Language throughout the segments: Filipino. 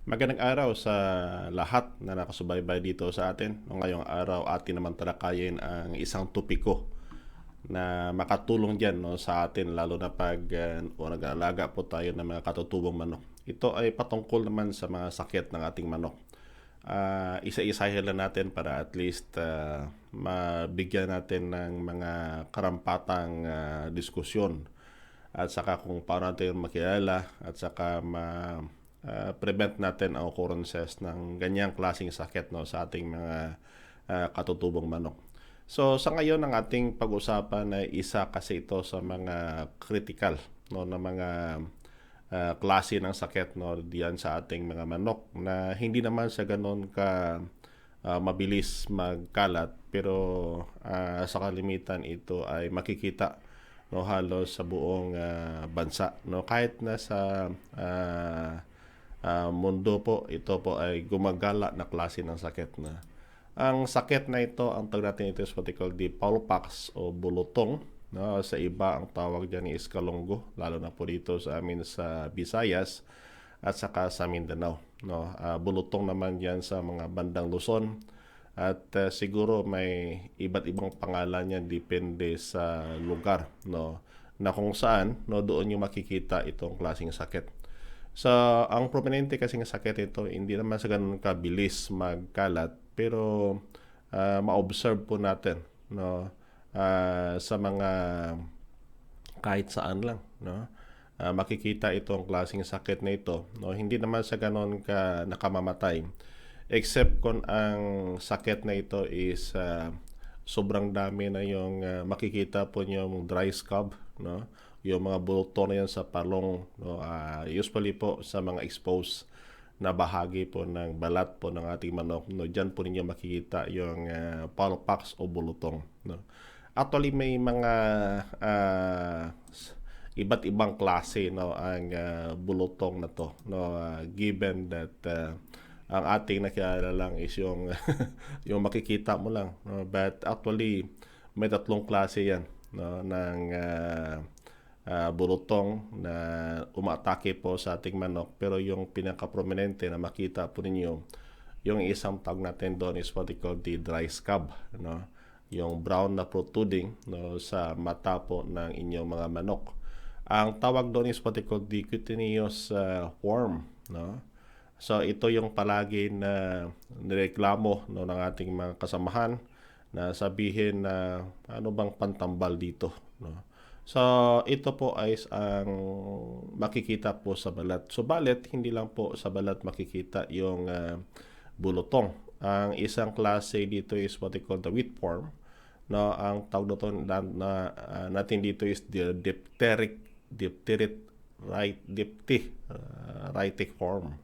Magandang araw sa lahat na nakasubaybay dito sa atin. Ngayong araw atin naman talakayin ang isang topiko na makatulong dyan sa atin lalo na pag nag-aalaga po tayo ng mga katutubong manok. Ito ay patungkol naman sa mga sakit ng ating manok. Isa-isahin lang natin para at least mabigyan natin ng mga karampatang diskusyon at saka kung paano natin makilala at saka prevent natin ang occurrences ng ganyang klaseng sakit sa ating mga katutubong manok. So sa ngayon ang ating pag-usapan ay isa kasi ito sa mga critical na mga klase ng sakit diyan sa ating mga manok na hindi naman sa ganon ka mabilis magkalat pero sa kalimitan ito ay makikita halos sa buong bansa kahit na sa mundo po ito po ay gumagala na klase ng sakit na ang sakit na ito ang tawag natin ito is what they call the Paulopox o bulutong. Sa iba ang tawag dyan is kalunggo lalo na po dito sa amin sa Visayas at saka sa Mindanao. Bulutong naman yan sa mga bandang Luzon at siguro may iba't ibang pangalan yan depende sa lugar na kung saan doon yung makikita itong klaseng sakit. So ang prominente kasing sakit ito hindi naman sa ganun kabilis magkalat pero ma-observe po natin sa mga kahit saan lang makikita itong klaseng sakit na ito hindi naman sa ganon ka nakamamatay except kung ang sakit na ito is sobrang dami na yung makikita po yung dry scab yung mga bulto na yan sa palong usually po sa mga exposed na bahagi po ng balat po ng ating manok diyan po ninyo makikita yung Paulopox o bulutong Actually may mga iba't ibang klase ang bulutong na to given that ang ating nakilala lang is yung yung makikita mo lang but actually may tatlong klase yan ng bulutong na umaatake po sa ating manok pero yung pinaka-prominente na makita po ninyo yung isang tawag natin doon is what they call the dry scab yung brown na protruding sa mata po ng inyong mga manok. Ang tawag doon is what they call the cutaneous worm so ito yung palagi na nireklamo ng ating mga kasamahan na sabihin na ano bang pantambal dito So, ito po ay ang makikita po sa balat. Subalit, hindi lang po sa balat makikita yung bulutong. Ang isang klase dito is what they call the whipworm. Ang tawag dito natin dito is the dipterit worm.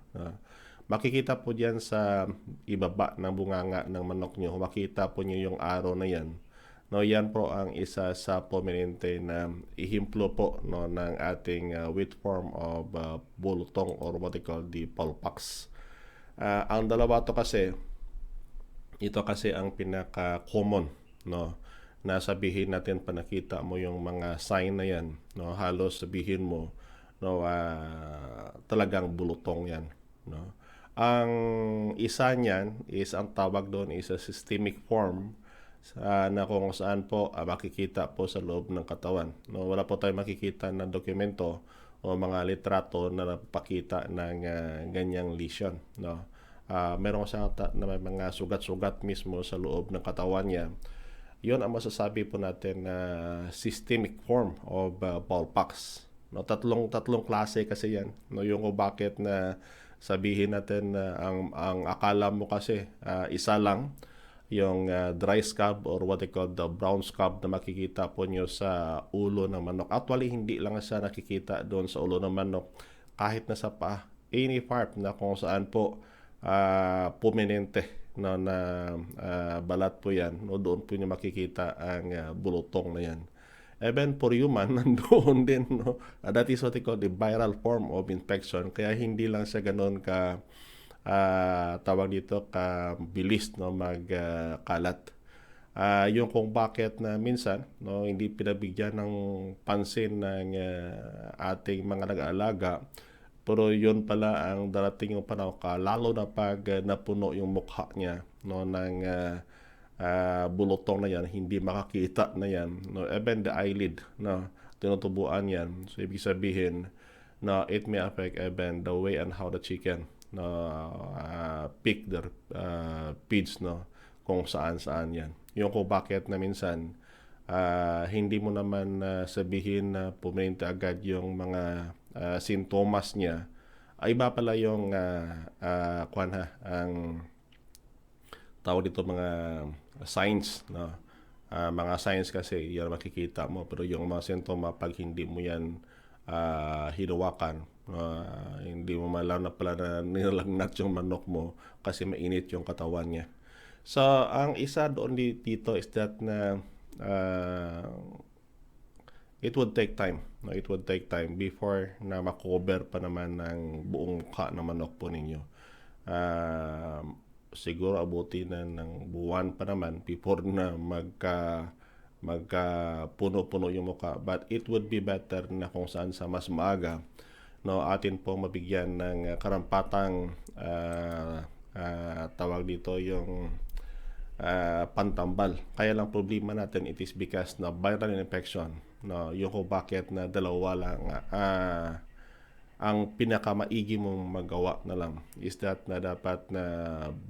Makikita po diyan sa ibaba ng bunganga ng manok nyo. Makita po nyo yung araw na yan. Yan po ang isa sa prominente na ihimplo po ng ating whipworm of bulutong or what they call the Paulopox. Ang dalawa to kasi, ito kasi ang pinaka-common na sabihin natin pa nakita mo yung mga sign na yan halos sabihin mo talagang bulutong yan ang isa niyan is ang tawag doon is a systemic form na kung saan po makikita po sa loob ng katawan. Wala po tayong makikita na dokumento o mga litrato na napakita ng ganyang lesion. Meron siya na may mga sugat-sugat mismo sa loob ng katawan niya. Yun ang masasabi po natin na systemic form of Paulopox. Tatlong klase kasi yan. Yung bakit na sabihin natin na ang akala mo kasi isa lang yung dry scab or what they call the brown scab na makikita po nyo sa ulo ng manok. Actually, hindi lang siya nakikita doon sa ulo ng manok. Kahit na sa paa, any part na kung saan po puminente na balat po yan. Doon po nyo makikita ang bulutong na yan. Even for human, nandoon din. That is what they call the viral form of infection. Kaya hindi lang siya ganoon ka tawag dito bilis magkalat. Yung kung bakit na minsan hindi pinabigyan ng pansin ng ating mga nag-aalaga Pero yun pala ang darating yung panahon ka, lalo na pag napuno yung mukha niya, no, ng bulutong na yan, hindi makakita na yan, no, even the eyelid, no, tinutubuan yan. So ibig sabihin na it may affect even the way and how the chicken, no, pick their feeds, no, kung saan saan yan. Yung kung bakit na minsan hindi mo naman sabihin na puminta agad yung mga sintomas niya. Iba pala yung ang tawag dito mga signs, no? Mga signs kasi yan makikita mo, pero yung mga sintoma pag hindi mo yan hinawakan, hindi mo malaman na pala na nilalagnat yung manok mo kasi mainit yung katawan niya. So ang isa doon dito is that na it would take time, no? It would take time before na makover pa naman ng buong mukha ng manok po ninyo. Siguro abuti na ng buwan pa naman before na magka puno-puno yung mukha, but it would be better na kung saan sa mas maaga, no, atin pong mabigyan ng karampatang tawag dito yung pantambal. Kaya lang problema natin it is because na viral infection, no, yung kung bakit na dalawa lang ang pinakamaigi mong magawa na lang is that na dapat na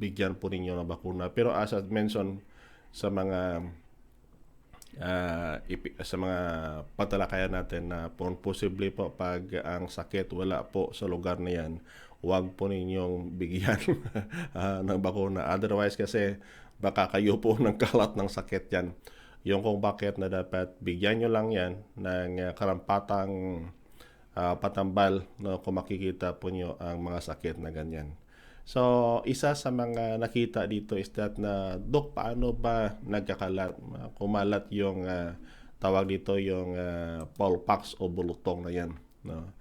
bigyan po ninyo ng bakuna. Pero as I mentioned sa mga patalakayan natin na posible po pag ang sakit wala po sa lugar na yan, huwag po ninyong bigyan ng bakuna. Otherwise kasi baka kayo po ng kalat ng sakit yan. Yung kung bakit na dapat bigyan nyo lang yan ng karampatang patambal, no, kung makikita po nyo ang mga sakit na ganyan. So, isa sa mga nakita dito is that na, Dok, paano ba nagkakalat, kumalat yung tawag dito yung poulpox o bulutong na yan, no?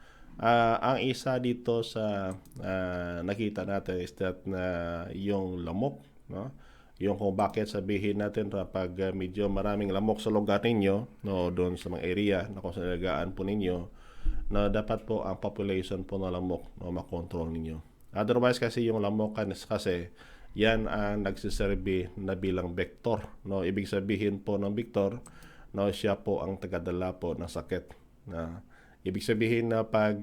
Ang isa dito sa nakita natin is that na yung lamok, no? Yung kung bakit sabihin natin kapag medyo maraming lamok sa lugar ninyo, no, doon sa mga area na kung saan nalagaan po ninyo, na dapat po ang population po ng lamok, no, makontrol ninyo. Otherwise kasi yung lamok kasi yan ang nagsiserbi na bilang vector, no. Ibig sabihin po ng vector, no, siya po ang tagadala po ng sakit, na ibig sabihin na pag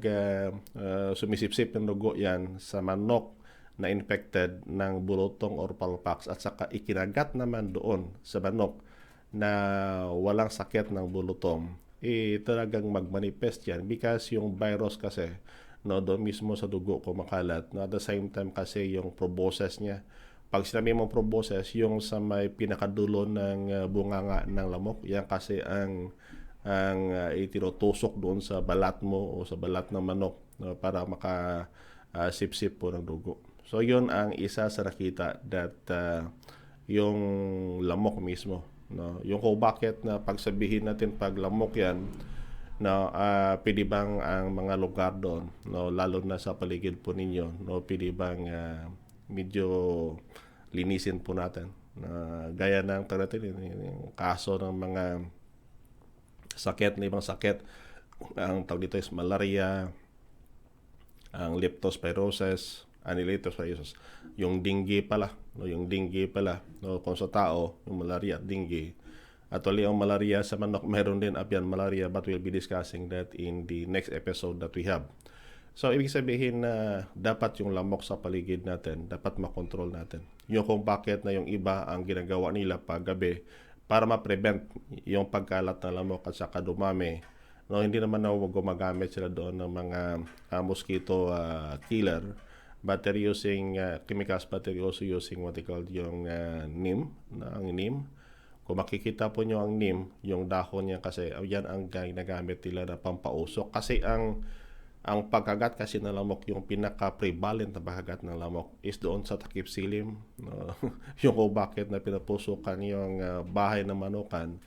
sumisipsip ng dugo yan sa manok na infected ng bulutong or poulpox at saka ikinagat naman doon sa manok na walang sakit ng bulutong, talagang magmanifest yan because yung virus kasi, no, doon mismo sa dugo kumakalat, no, at the same time kasi yung proboscis niya, pag sinabi mong proboscis, yung sa may pinakadulo ng bunganga ng lamok, yan kasi ang itinutusok doon sa balat mo o sa balat ng manok, no, para maka sip-sip po ng dugo. So yun ang isa sa nakita that yung lamok mismo, no, yung kung bakit na pagsabihin natin pag lamok yan, no, pwede bang ang mga lugar doon, no, lalo na sa paligid po ninyo, no, pwede bang medyo linisin po natin, gaya ng yung kaso ng mga sakit na ibang sakit, ang tawag dito is malaria, ang leptospirosis, anaphylaxis, yung dengue pala, no, no, kung sa tao, yung malaria at dengue. Actually, ang malaria sa manok, meron din avian malaria, but we'll be discussing that in the next episode that we have. So, ibig sabihin na dapat yung lamok sa paligid natin, dapat makontrol natin. Yung kung bakit na yung iba ang ginagawa nila pag gabi para ma-prevent yung pagkalat ng lamok at saka dumami. No, hindi naman na gumagamit sila doon ng mga mosquito killer, but they're using chemicals, but they're also using what they call yung neem, ang neem. Kung makikita po nyo ang neem, yung dahon niya kasi, yan ang ginagamit nila na pampausok. Kasi ang pagkagat kasi ng lamok, yung pinaka-prevalent na pagkagat ng lamok is doon sa takip silim. Yung kung bakit na pinapusukan yung bahay ng manukan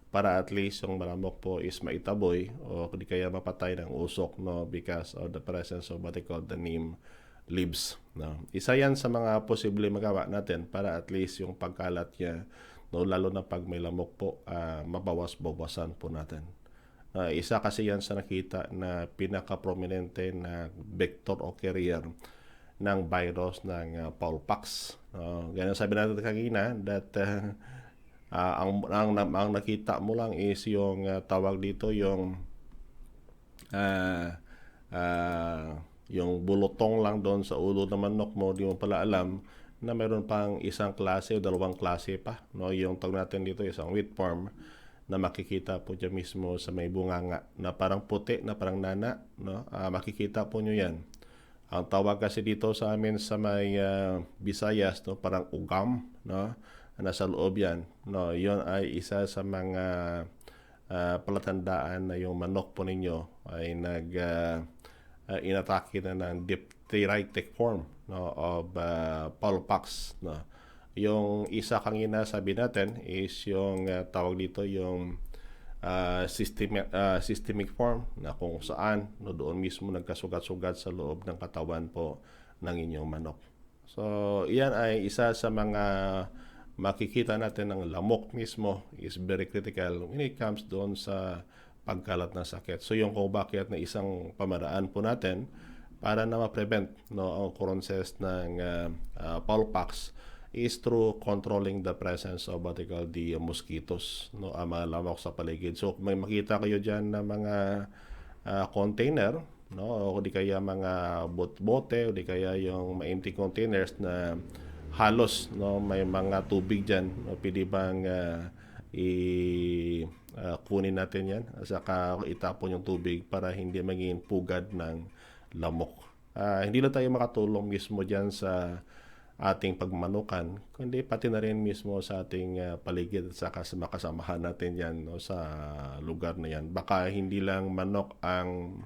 para at least yung malamok po is maitaboy o di kaya mapatay ng usok, no, because of the presence of what they call the neem leaves, no. Isa yan sa mga posible magawa natin para at least yung pagkalat niya, no, lalo na pag may lamok po, mabawas-bawasan po natin. Isa kasi yan sa nakita na pinaka-prominente na vector o carrier ng virus ng Paulpox. Ganyan sabi natin kanina that ang nakita mo lang is yung tawag dito ah, yung bulutong lang doon sa ulo ng manok mo, di mo pala alam na meron pang isang klase o dalawang klase pa. No? Yung tawag natin dito, isang whipworm na makikita po dyan mismo sa may bunganga na parang puti, na parang nana. No? Makikita po nyo yan. Ang tawag kasi dito sa amin sa may Visayas, no? Parang ugam. No? Nasa loob yan. No? Yon ay isa sa mga palatandaan na yung manok po ninyo ay inatake na ng diphtheritic form, no, of Paulpox. No. Yung isa kanina sabi natin is yung tawag dito yung systemic form na kung saan no, doon mismo nagkasugat-sugat sa loob ng katawan po ng inyong manok. So, iyan ay isa sa mga makikita natin ng lamok mismo is very critical when it comes doon sa pagkalat ng sakit. So yung kung bakit na isang pamaraan po natin para na ma-prevent no, ang occurrences ng Paulpox is through controlling the presence of what they call the mosquitoes, no, mga lamok sa paligid. So may makita kayo dyan na mga container, no, o di kaya mga bote o di kaya yung empty containers na halos no, may mga tubig dyan, no, pwede bang kunin natin yan at saka itapon yung tubig para hindi maging pugad ng lamok. Hindi lang tayo makatulong mismo dyan sa ating pagmanukan, kundi pati na rin mismo sa ating paligid at saka sa makasamahan natin yan no, sa lugar na yan. Baka hindi lang manok ang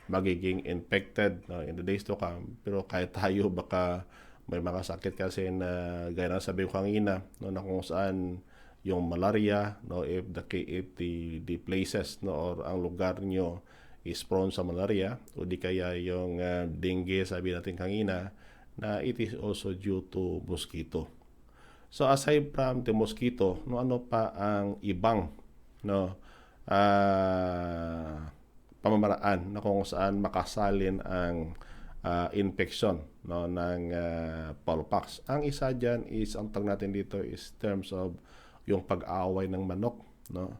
magiging infected no, in the days to come, pero kahit tayo baka may mga sakit kasi na gaya na sabi ko kanina no, na kung saan yung malaria, no, if the places no, or ang lugar nyo is prone sa malaria, o di kaya yung dengue, sabi natin kanina, na it is also due to mosquito. So aside from the mosquito, no, ano pa ang ibang no, pamamaraan na kung saan makasalin ang infection no, ng Paulpox? Ang isa dyan is, ang tawag natin dito is terms of yung pag-aaway ng manok, no?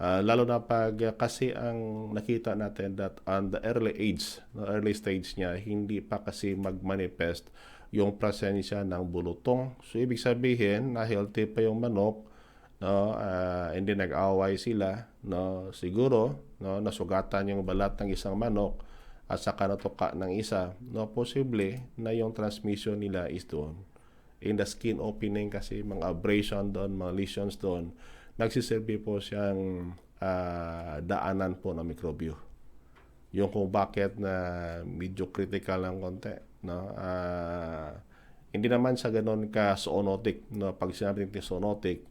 Lalo na pag kasi ang nakita natin that on the early age, no, early stage niya, hindi pa kasi mag-manifest yung presensya ng bulutong. So ibig sabihin na healthy pa yung manok, no, hindi nag-aaway sila, no, siguro no, nasugatan yung balat ng isang manok at saka natuka ng isa, no, posible na yung transmission nila is doon in the skin opening, kasi mga abrasion doon, mga lesions doon, nagsisilbi po siyang daanan po ng mikrobyo. Yung kung bakit na medyo critical ng konti, no? Hindi naman sa ganun ka zoonotic, no? Pag sinabi natin zoonotic,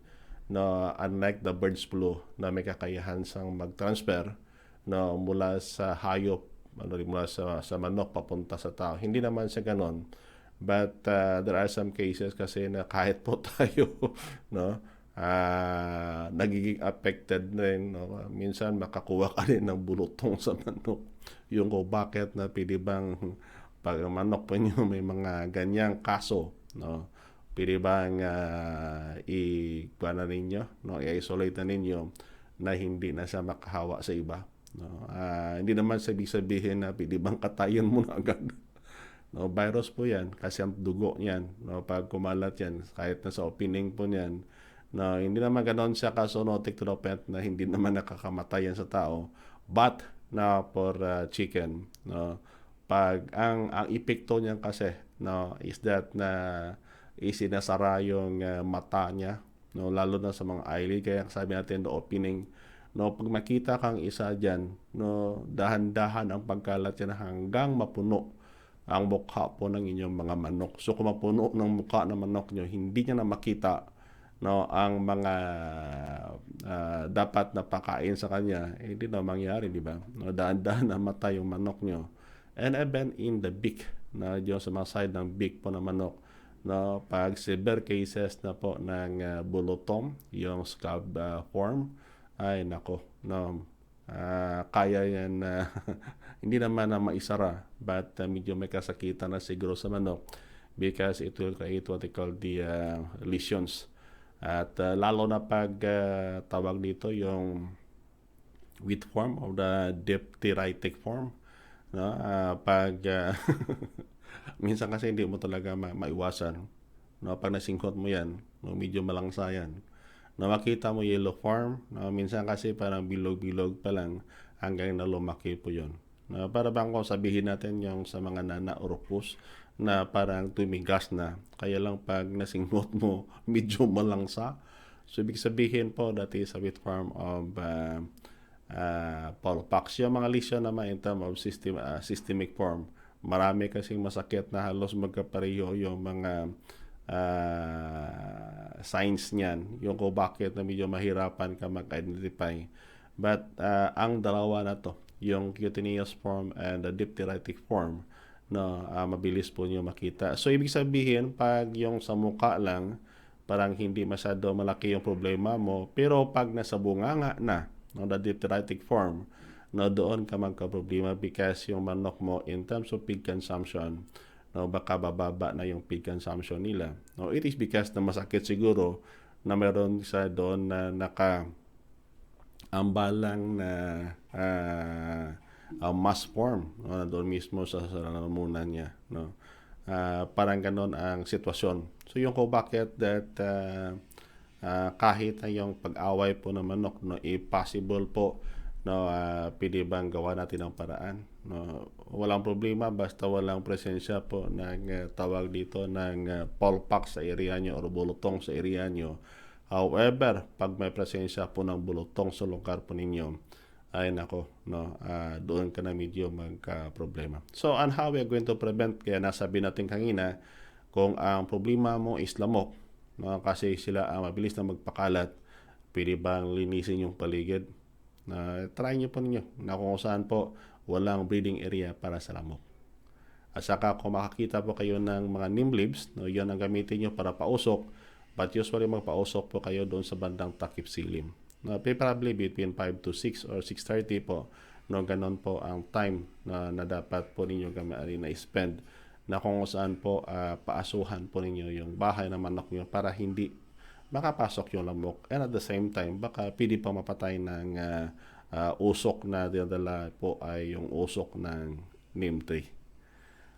no, unlike the bird's flu na may kakayahan sang mag-transfer no, mula sa hayop, mula sa manok papunta sa tao, hindi naman sa ganun. But there are some cases kasi na kahit po tayo no, nagiging affected rin, no? Minsan makakuha ka rin ng bulutong sa manok. Yung kung bakit na pwede bang pag manok po nyo may mga ganyang kaso, no, pwede bang i-kuha na ninyo, no, i-isolate na ninyo na hindi na siya makahawa sa iba, no? Hindi naman sabihin na pwede bang katayin mo na agad. No, virus po yan kasi ang dugo niyan, no, pag kumalat yan, kahit na sa opening po niyan, no, hindi naman ganoon siya ka-zoonotic to the point na hindi naman nakakamatay yan sa tao, but na for chicken, no, pag ang epekto niyan kasi, no, is that na isinasara yung mata niya, no, lalo na sa mga eyelid, kaya sabi natin the opening, no, pag makita kang isa diyan, no, dahan-dahan ang pagkalat yan hanggang mapuno ang mukha po ng inyong mga manok. So kung mapuno ng mukha ng manok nyo, hindi niya na makita, no, ang mga dapat na pakain sa kanya, hindi na mangyari, di ba? No, daan-daan na matay yung manok nyo. And even in the beak, na yung sa mga side ng beak po ng manok, no, pag severe cases na po ng bulutong, yung scab form, ay nako, no, kaya yan na hindi naman na maisara, but medyo may kasakitan na siguro sa manok because it will create what they call the lesions. At lalo na pag tawag dito yung wheat form or the diphtheritic form, no? Pag minsan kasi hindi mo talaga maiwasan, no? Pag nasingkot mo yan, no, medyo malangsa yan, na makita mo yellow form, no? Minsan kasi parang bilog-bilog pa lang hanggang na lumaki po yun. Na para bang kung sabihin natin yung sa mga nana o rupus na parang tumigas na, kaya lang pag nasingkot mo medyo malangsa. So ibig sabihin po that is a wheat form of Paulpax. Yung mga lesion naman in terms of systemic form, marami kasing masakit na halos magkapareho yung mga signs niyan, yung kung bakit na medyo mahirapan ka mag-identify. But ang dalawa na to, yung cutaneous form and the diphtheritic form, no, mabilis po niyo makita. So ibig sabihin, pag yung sa mukha lang, parang hindi masyado malaki yung problema mo, pero pag nasa bunganga na, no, the diphtheritic form, no, doon ka magka-problema because yung manok mo in terms of feed consumption, no, baka bababa na yung feed consumption nila. No, it is because na masakit siguro na meron sa doon na ambalang na mass form, no, na doon mismo sa lalamunan niya, no. Parang ganon ang sitwasyon. So yung ko bakit that kahit na yung pag-away po ng manok, no, possible po, no, pwede bang gawa natin ang paraan, no? Walang problema basta walang presensya po ng tawag dito ng Paulpax sa area nyo o bulutong sa area nyo. However, pag may presensya po ng bulutong sa lugar po ninyo, ay nako, no, doon ka na medyo magka-problema. So, on how we are going to prevent, kaya nasabi natin kanina, kung ang problema mo is lamok, no, kasi sila mabilis na magpakalat, pwede bang linisin yung paligid? Try nyo po ninyo na kung saan po walang breeding area para sa lamok. At saka kung makakita po kayo ng mga neem leaves, no, yun ang gamitin nyo para pausok, but usually magpausok po kayo doon sa bandang takip silim. No, preferably between 5 to 6 or 6:30 po, no, ganon po ang time na dapat po ninyo na spend na kung saan po paasuhan po ninyo yung bahay ng manok nyo para hindi makapasok yung lamok, and at the same time baka pwede pa mapatay ng usok na dinadala po ay yung usok ng neem tree.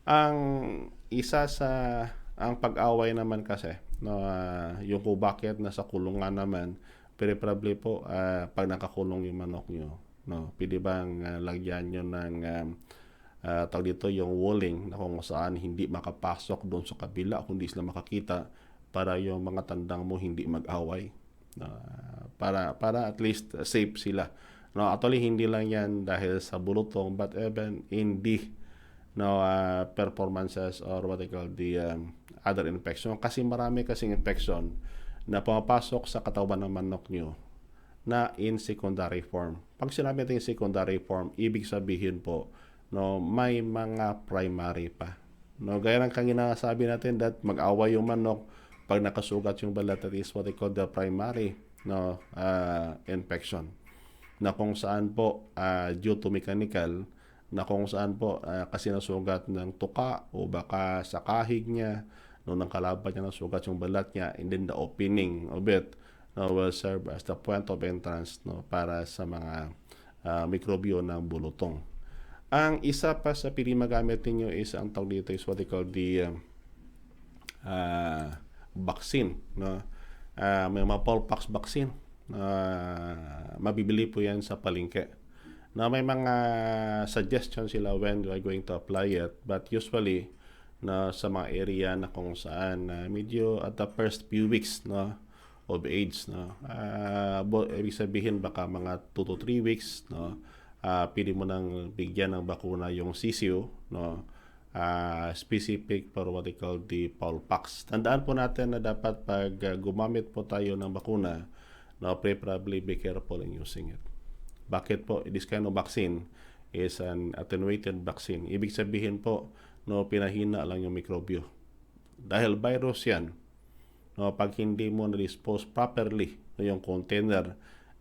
Ang isa sa ang pag-away naman kasi, no, yung kung bakit nasa kulungan naman, preferably po pag nakakulong yung manok nyo, no, pwede bang lagyan nyo ng tawag dito yung walling na kung saan hindi makapasok doon sa kabila kundi sila makakita para yung mga tandang mo hindi mag-away, para at least safe sila, no. Actually hindi lang yan dahil sa bulutong but even in the, no, performances or what they call the other infection, kasi marami kasing infection na pumapasok sa katawan ng manok nyo na in secondary form. Pag sinabi natin secondary form, ibig sabihin po, no, may mga primary pa, no. Gaya ng kanina sabi natin that mag-away yung manok pag nakasugat yung balat, that is what they call the primary, no, infection, na kung saan po due to mechanical, na kung saan po kasi nasugat ng tuka o baka sa kahig niya, no, ng kalaban niya nasugat yung balat niya, and then the opening of it, no, will serve as the point of entrance, no, para sa mga mikrobyo ng bulutong. Ang isa pa sa pili magamit ninyo is ang tawag dito is what they call the vaccine, no. May mga Paulpax vaccine, mabibili po yan sa palengke. Na may mga suggestions sila when you are going to apply it, but usually na sa mga area na kung saan medyo at the first few weeks, no, of age, no, ibig sabihin baka mga 2 to 3 weeks, no, pwede mo nang bigyan ng bakuna yung CCO, no, specific for what they call the Paulpax. Tandaan po natin na dapat pag gumamit po tayo ng bakuna, no, preferably be careful in using it. Bakit po? This kind of vaccine is an attenuated vaccine. Ibig sabihin po, no, pinahina lang yung mikrobyo. Dahil virus yan, no, pag hindi mo na-dispose properly, no, yung container,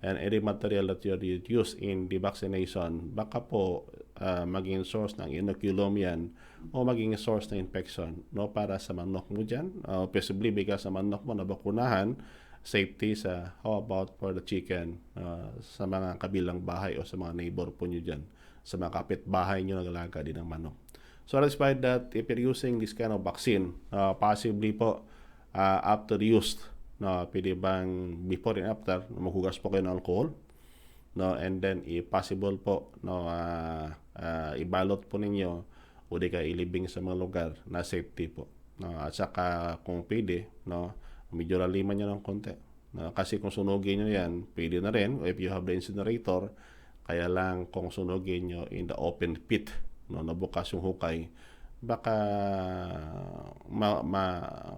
and any material that you use in the vaccination, baka po maging source ng inoculum yan o maging source ng infection, no, para sa manok mo dyan. Possibly because sa manok mo na bakunahan, safety sa how about for the chicken sa mga kabilang bahay o sa mga neighbor po nyo dyan, sa mga kapitbahay nyo nagalaga din ng manok. So despite that, if you're using this kind of vaccine, possibly po after use, no, pwede bang before and after maghugas po kayo ng alcohol, no, and then if possible po, no, ibalot po ninyo o di ka ilibing sa mga lugar na safety po, no, at saka kung pwede, no, medyo laliman nyo ng konti, no, kasi kung sunugin nyo yan pwede na rin if you have the incinerator. Kaya lang kung sunugin nyo in the open pit, no, nabukas yung hukay, baka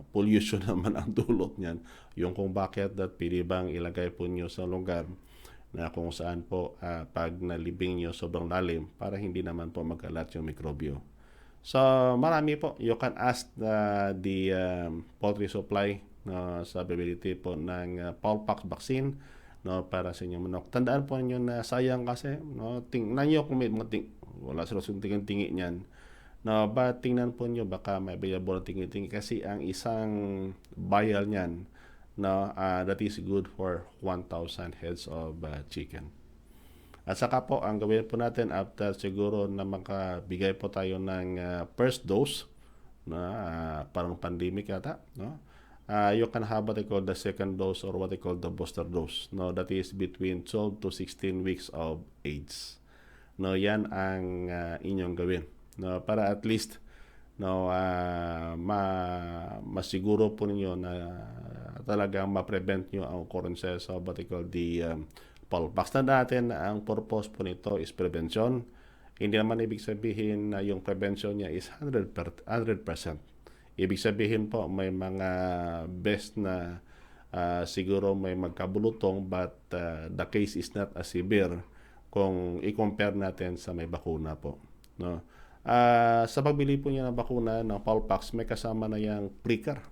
pollution naman ang dulot niyan. Yung kung bakit that pwede bang ilagay po nyo sa lugar na kung saan po pag nalibing nyo sobrang lalim para hindi naman po magkalat yung mikrobyo. So marami po, you can ask the poultry supply sa availability po ng Poulpax vaccine, no, para sa inyong manok. Tandaan po niyo na sayang kasi, no, tingnan niyo kung may wala sa tingin-tingi niyan. No, but tingnan po niyo baka may available na tingin-tingi kasi ang isang vial niyan, no, that is good for 1,000 heads of chicken. At saka po, ang gawin po natin after siguro na makabigay po tayo ng first dose, na parang pandemic yata, no? You can have what they call the second dose or what they call the booster dose. No, that is between 12 to 16 weeks of age. No, yan ang inyong gawin. No, para at least, no, masiguro po ninyo na talagang ma-prevent nyo ang occurrences of what they call the Poulpax. Na natin na ang purpose po nito is prevention. Hindi naman ibig sabihin na yung prevention niya is 100%. Ibig sabihin po may mga best na siguro may magkabulutong but the case is not as severe kung i-compare natin sa may bakuna po, no. Sa pagbili po niya ng bakuna ng Poulpax, may kasama na yung pricker.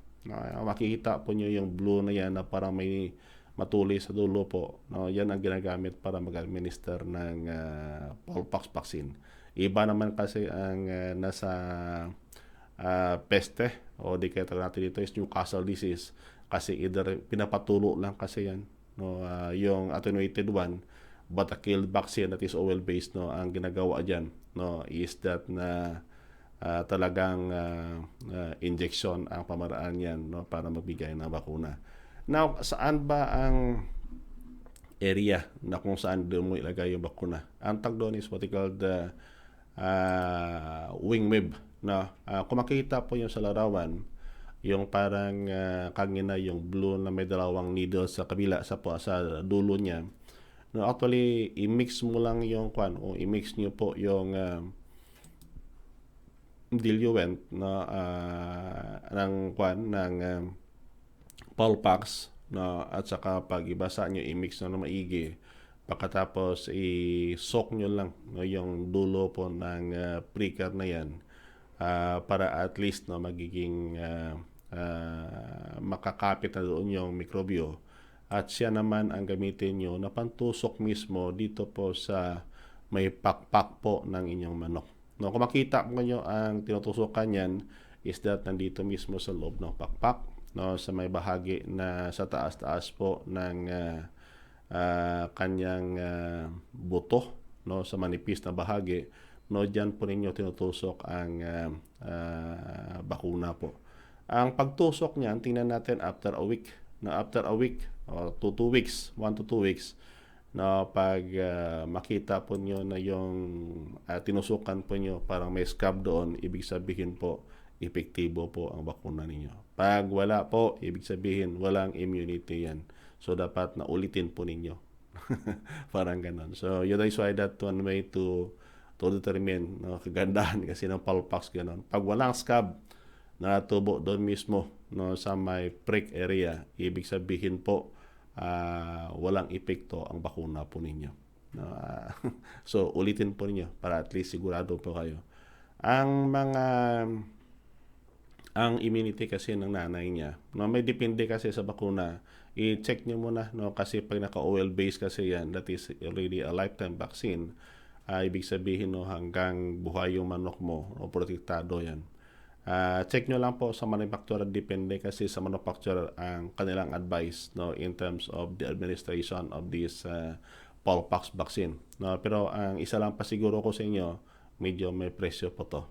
Makikita po niyo yung blue na yan na parang may matuloy sa dulo po, no. Yan ang ginagamit para mag-administer ng Poulpax vaccine. Iba naman kasi ang nasa peste o di kaya tawag natin dito is Newcastle disease, kasi either pinapatulo lang kasi yan, no, yung attenuated one, but a killed vaccine that is oil based, no, ang ginagawa diyan, no, is that na talagang injection ang pamaraan yan, no, para magbigay ng bakuna. Now, saan ba ang area na kung saan doon mo ilagay yung bakuna? Ang tag doon is what we call the wing web, na kung makita po yung sa larawan, yung parang kangina yung blue na may dalawang needle sa kabila sa dulo niya. No, actually i-mix mo lang yung o i-mix niyo po yung diluent na ng Poulpax, no, at saka pag ibasa niyo i-mix na maigi. Pagkatapos i-soak nyo lang, no, yung dulo po ng pricker na yan, para at least, no, magiging makakapit na doon yung mikrobyo, at siya naman ang gamitin nyo na pantusok mismo dito po sa may pakpak po ng inyong manok. No, kung makita mo nyo ang tinutusukan yan is that nandito mismo sa loob ng pakpak, no, sa may bahagi na sa taas-taas po ng kanyang buto, no, sa manipis na bahagi, no, diyan po ninyo tinutusok ang bakuna po. Ang pagtusok niyan, tingnan natin after a week. Na after a week or 2 weeks, 1 to 2 weeks, na pag makita po niyo na yung tinusukan po niyo parang may scab doon, ibig sabihin po epektibo po ang bakuna ninyo. Pag wala po, ibig sabihin walang immunity yan. So dapat na ulitin po ninyo. Parang ganon. So yun is why that one way to determine, no, kagandahan kasi ng Poulpax ganon. Pag walang scab na tubo doon mismo, no, sa may prick area, ibig sabihin po walang epekto ang bakuna po ninyo. No, so ulitin po ninyo para at least sigurado po kayo. Ang mga ang immunity kasi ng nanay niya. No, may depende kasi sa bakuna. I-check niyo muna, no, kasi pag naka-OL base kasi yan, that is already a lifetime vaccine. Ibig sabihin, no, hanggang buhay yung manok mo, no, protektado yan. Check nyo lang po sa manufacturer, depende kasi sa manufacturer ang kanilang advice, no, in terms of the administration of this Polpox vaccine. No, pero ang isa lang pa siguro ko sa inyo, medyo may presyo po to.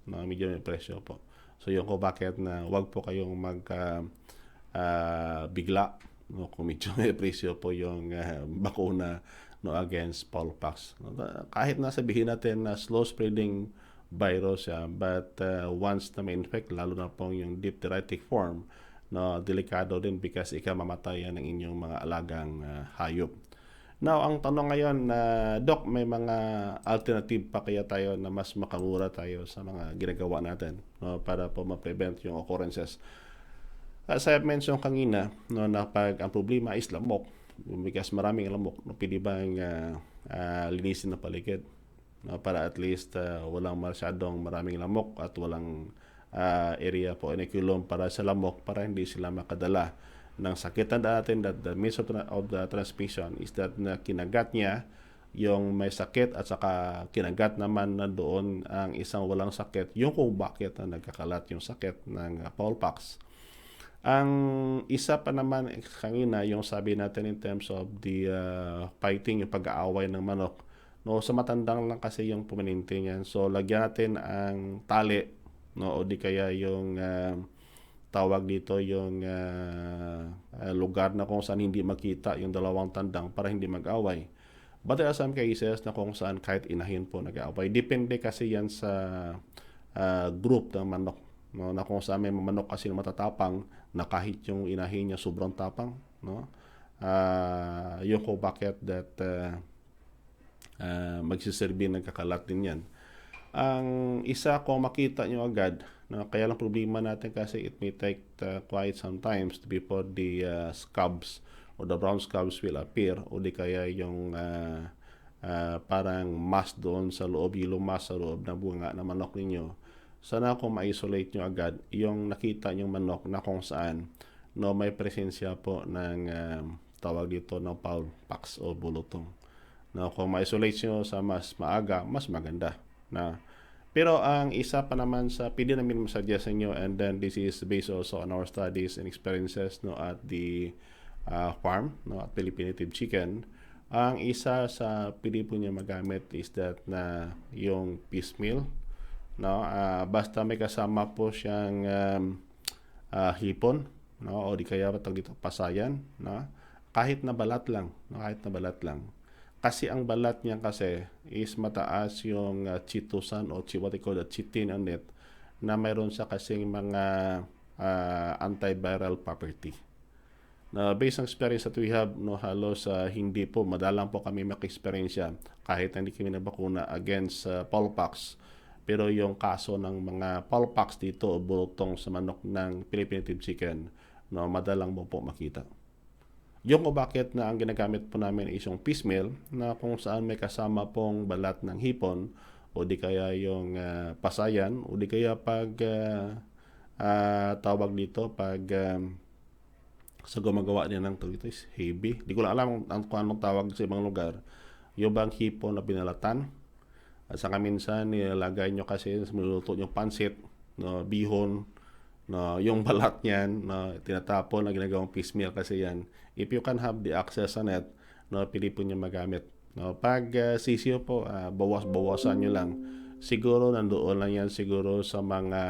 No, medyo may presyo po. So yun ko bakit na wag po kayong bigla, no, kung medyo may presyo po yung bakuna, no, against Polpox. No, kahit na sabihin natin na slow spreading virus siya, but once na ma-infect, lalo na pong yung diphtheritic form, no, delikado din because ikamamatay yan ng inyong mga alagang hayop. Now, ang tanong ngayon na Doc, may mga alternative pa kaya tayo na mas makamura tayo sa mga ginagawa natin, no, para po ma-prevent yung occurrences. As I mentioned kanina, no, na pag ang problema is lamok, because maraming lamok, no, pwede bang linisin na paligid, no, para at least walang masyadong maraming lamok at walang area po inoculum para sa lamok para hindi sila makadala ng sakit. Tandaan natin that the means of the transmission is that na kinagat niya yung may sakit at saka kinagat naman na doon ang isang walang sakit, yung kung bakit na nagkakalat yung sakit ng Polpox. Ang isa pa naman kanina, yung sabi natin in terms of the fighting, yung pag-aaway ng manok. No, sa matandang lang kasi yung pumaninti niyan. So, lagyan natin ang tali, no, o di kaya yung tawag dito yung lugar na kung saan hindi makita yung dalawang tandang para hindi mag-away. But there are some cases na kung saan kahit inahin po nag-away. Depende kasi yan sa group ng manok. No, na kung saan may manok kasi matatapang na kahit yung inahin niya sobrang tapang. No? Yung kung bakit that magsiserbi nagkakalat din yan. Ang isa kung makita nyo agad, no, kaya lang problema natin kasi it may take quite some times before the scabs or the brown scabs will appear, o di kaya yung parang mass doon sa loob, yellow mass sa loob ng bunga na manok ninyo. Sana kung ma-isolate nyo agad yung nakita nyong manok na kung saan, no, may presensya po ng tawag dito ng Polpox o bulutong. No, kung ma-isolate nyo sa mas maaga, mas maganda. Na pero ang isa pa naman sa pwede namin masuggest sa inyo, and then this is based also on our studies and experiences, no, at the farm, no, at Philippine Native Chicken. Ang isa sa pwede po niya magamit is that na yung piecemeal, no, basta may kasama po siyang hipon, no, o di kaya dito pasayan, no, kahit na balat lang, no, kahit na balat lang. Kasi ang balat niya kasi is mataas yung chitosan o what they call the chitin on it, na mayroon siya kasing mga antiviral property. Na based on experience that we have, no, halos hindi po, madalang po kami maka-experience kahit hindi kami nabakuna against Polpox. Pero yung kaso ng mga Polpox dito o bulutong sa manok ng Philippine Native Chicken, no, madalang mo po makita. Yung o bakit na ang ginagamit po namin is yung piecemeal, na kung saan may kasama pong balat ng hipon o di kaya yung pasayan o di kaya pag tawag dito pag sa gumagawa niya ng ito is heavy. Di ko lang alam kung anong tawag sa ibang lugar. Yung bang hipon na binalatan at saka minsan nilalagay nyo kasi sa maluluto nyo pansit, no, bihon, no, yung balat niyan, no, tinatapon na ginagawang piecemeal kasi yan. If you can have the access on it, no, pili po niya magamit. No, pag sisiyo po, bawas-bawasan nyo lang. Siguro nandoon lang yan siguro sa mga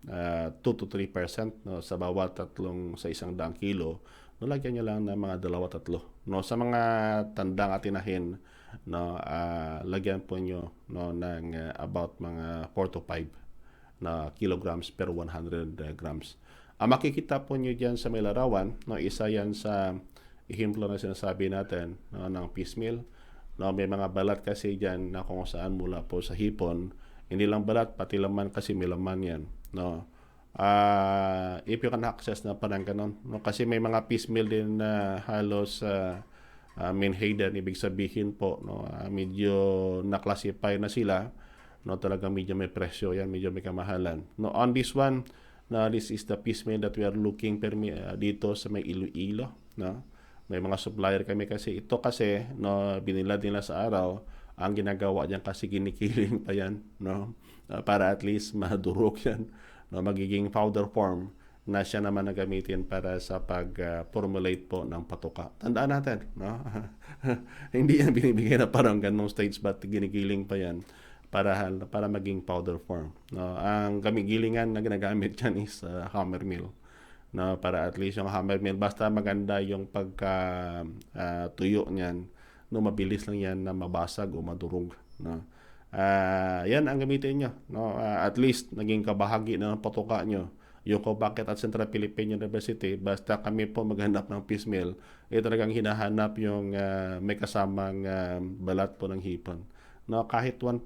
2 to 3%, no, sa bawat tatlong sa 100 kilo. No, lagyan nyo lang ng mga 2-3. No, sa mga tandang at inahin, no, lagyan po nyo, no, ng about mga 4 to 5 na kilograms per 100 grams. Ang makikita po nyo dyan sa may larawan, no, isa yan sa ihimplo na sinasabi natin, no, ng piecemeal. No, may mga balat kasi dyan na kung saan mula po sa hipon. Hindi lang balat, pati laman kasi may laman yan. No. If you can access na parang ganun. No, kasi may mga piecemeal din na halos menhaden, ibig sabihin po, no, medyo na-classify na sila. No, talagang medyo may presyo yan, medyo may kamahalan. No, on this one, na this is the piece meal that we are looking dito sa may Iloilo, no? May mga supplier kami kasi ito kasi no binilad nila sa araw, ang ginagawa diyan kasi ginikiling pa yan, no? Para at least madurog yan, no, magiging powder form na siya naman na gamitin para sa pag-formulate po ng patuka. Tandaan natin, no? Hindi yan binibigay na parang ganong stage but ginigiling pa yan para maging powder form. No, ang gilingan na ginagamit diyan is hammer mill. No, para at least yung hammer mill basta maganda yung pagka tuyo niyan, no, mabilis lang yan na mabasag o madurog, no. Yan ang gamitin nyo, no. At least naging kabahagi ng patuka nyo yung Cobaquet at Central Philippine University. Basta kami po maghanap ng piece meal, talagang hinahanap yung may kasamang balat po ng hipon, no, kahit 1%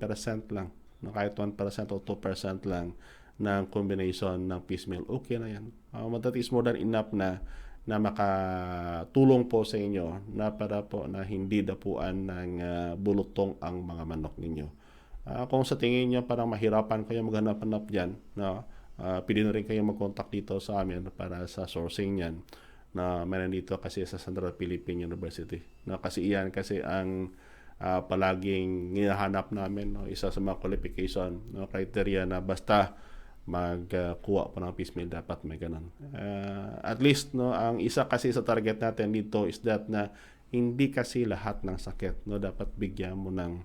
lang, no, kahit 1% o 2% lang ng combination ng piece meal, okay na yan. That is more than enough na makatulong po sa inyo na para po na hindi dapuan ng bulutong ang mga manok ninyo. Kung sa tingin nyo parang mahirapan kayo maghanap-hanap dyan, no, pwede na rin kayo mag-contact dito sa amin para sa sourcing yan na meron dito kasi sa Central Philippine University, no, kasi iyan kasi ang palaging hinahanap namin, no, isa sa mga qualification, no, criteria na basta magkuha po ng piece meal dapat may ganun. At least, no, ang isa kasi sa target natin dito is that na hindi kasi lahat ng sakit, no, dapat bigyan mo ng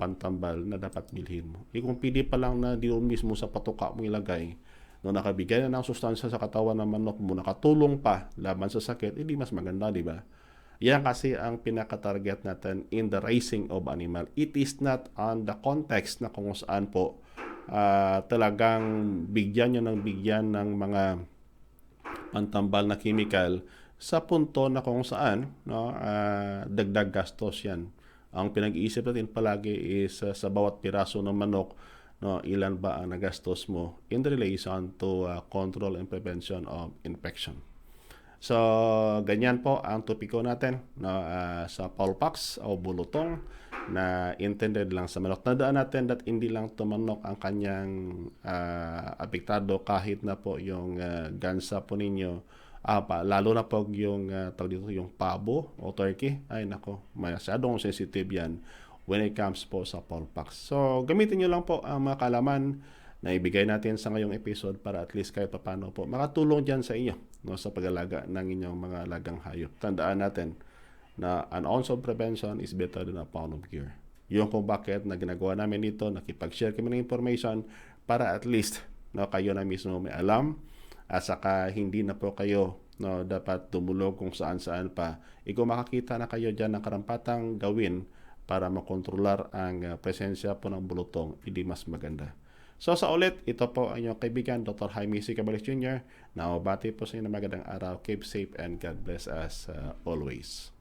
pantambal na dapat bilhin mo. Kung pili pa lang na doon mismo sa patuka mo ilagay, no, nakabigay na ng sustansya sa katawan ng manok mo, nakatulong pa laban sa sakit, hindi mas maganda, di ba? Yan kasi ang pinaka-target natin in the raising of animal. It is not on the context na kung saan po talagang bigyan nyo ng bigyan ng mga pantambal na chemical sa punto na kung saan, no, dagdag gastos yan. Ang pinag-iisip natin palagi is sa bawat piraso ng manok, no, ilan ba ang nagastos mo in relation to control and prevention of infection. So, ganyan po ang topiko natin, no, sa poulpax o bulutong na intended lang sa manok. Tandaan natin that hindi lang to manok ang kanyang apektado, kahit na po yung gansa po ninyo, lalo na po yung yung pabo o turkey, ay nako, masyadong sensitive yan when it comes po sa poulpax. So, gamitin nyo lang po ang mga kalaman na ibigay natin sa ngayong episode para at least kahit paano po makatulong dyan sa inyo, no, sa pag-alaga ng inyong mga alagang hayop. Tandaan natin na an ounce of prevention is better than a pound of cure. Yung kung bakit na ginagawa namin dito, nakipag-share kami ng information para at least, no, kayo na mismo may alam at saka hindi na po kayo, no, dapat tumulog kung saan-saan pa. Kung makakita na kayo dyan ng karampatang gawin para makontrolar ang presensya po ng bulutong, hindi mas maganda. So sa ulit, ito po ang inyong kaibigan, Dr. Jaime C. Caballes Jr. Naabati po sa inyo na magandang araw. Keep safe and God bless us always.